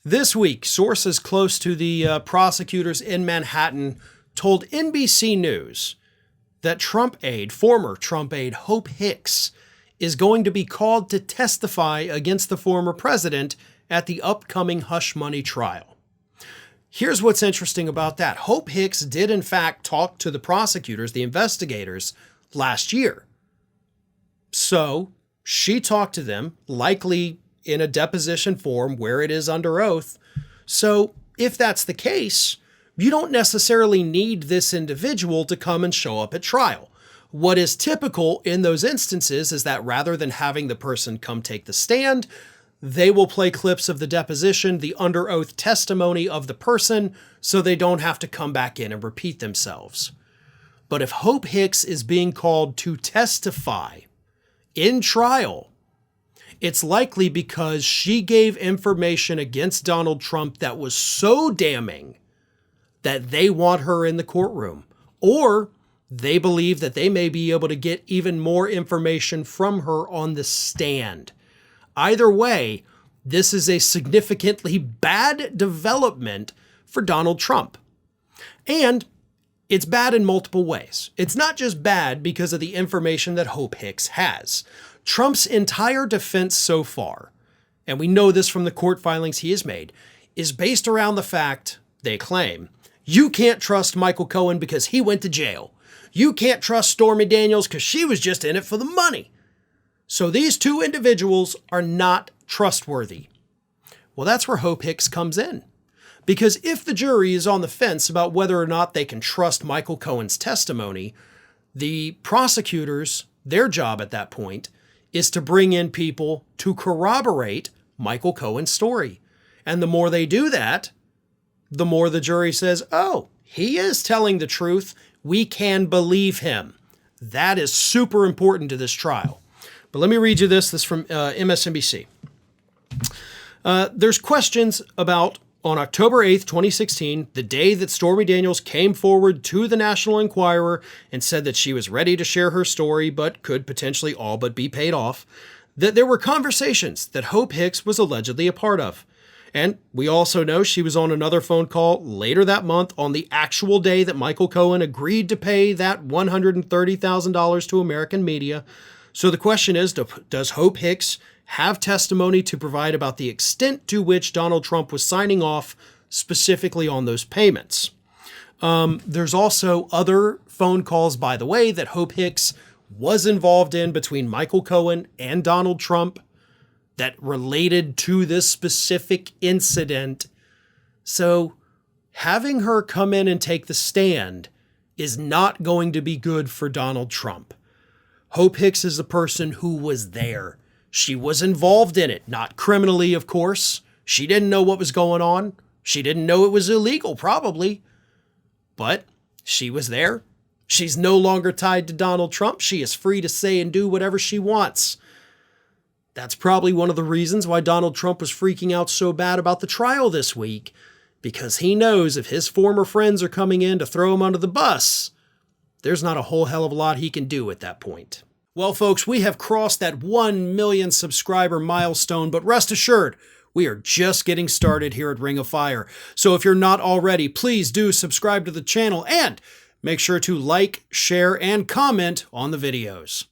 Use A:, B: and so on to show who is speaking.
A: This week, sources close to the prosecutors in Manhattan told NBC News that former Trump aide Hope Hicks is going to be called to testify against the former president at the upcoming hush money trial. Here's what's interesting about that. Hope Hicks did in fact talk to the prosecutors, the investigators, last year. So she talked to them, likely in a deposition form where it is under oath. So if that's the case, you don't necessarily need this individual to come and show up at trial. What is typical in those instances is that rather than having the person come take the stand, they will play clips of the deposition, the under oath testimony of the person, so they don't have to come back in and repeat themselves. But if Hope Hicks is being called to testify in trial, it's likely because she gave information against Donald Trump that was so damning that they want her in the courtroom, or they believe that they may be able to get even more information from her on the stand. Either way, this is a significantly bad development for Donald Trump. And it's bad in multiple ways. It's not just bad because of the information that Hope Hicks has. Trump's entire defense so far, and we know this from the court filings he has made, is based around the fact, they claim, you can't trust Michael Cohen because he went to jail. You can't trust Stormy Daniels because she was just in it for the money. So these two individuals are not trustworthy. Well, that's where Hope Hicks comes in. Because if the jury is on the fence about whether or not they can trust Michael Cohen's testimony, the prosecutors, their job at that point, is to bring in people to corroborate Michael Cohen's story. And the more they do that, the more the jury says, oh, he is telling the truth. We can believe him. That is super important to this trial. But let me read you this. This is from MSNBC. There's questions about on October 8th, 2016, the day that Stormy Daniels came forward to the National Enquirer and said that she was ready to share her story, but could potentially all but be paid off, that there were conversations that Hope Hicks was allegedly a part of. And we also know she was on another phone call later that month on the actual day that Michael Cohen agreed to pay that $130,000 to American media. So the question is, does Hope Hicks have testimony to provide about the extent to which Donald Trump was signing off specifically on those payments? There's also other phone calls, by the way, that Hope Hicks was involved in between Michael Cohen and Donald Trump that related to this specific incident. So having her come in and take the stand is not going to be good for Donald Trump. Hope Hicks is the person who was there. She was involved in it, not criminally, of course. She didn't know what was going on. She didn't know it was illegal, probably. But she was there. She's no longer tied to Donald Trump. She is free to say and do whatever she wants. That's probably one of the reasons why Donald Trump was freaking out so bad about the trial this week, because he knows if his former friends are coming in to throw him under the bus, there's not a whole hell of a lot he can do at that point. Well, folks, we have crossed that 1 million subscriber milestone, but rest assured, we are just getting started here at Ring of Fire. So if you're not already, please do subscribe to the channel and make sure to like, share, and comment on the videos.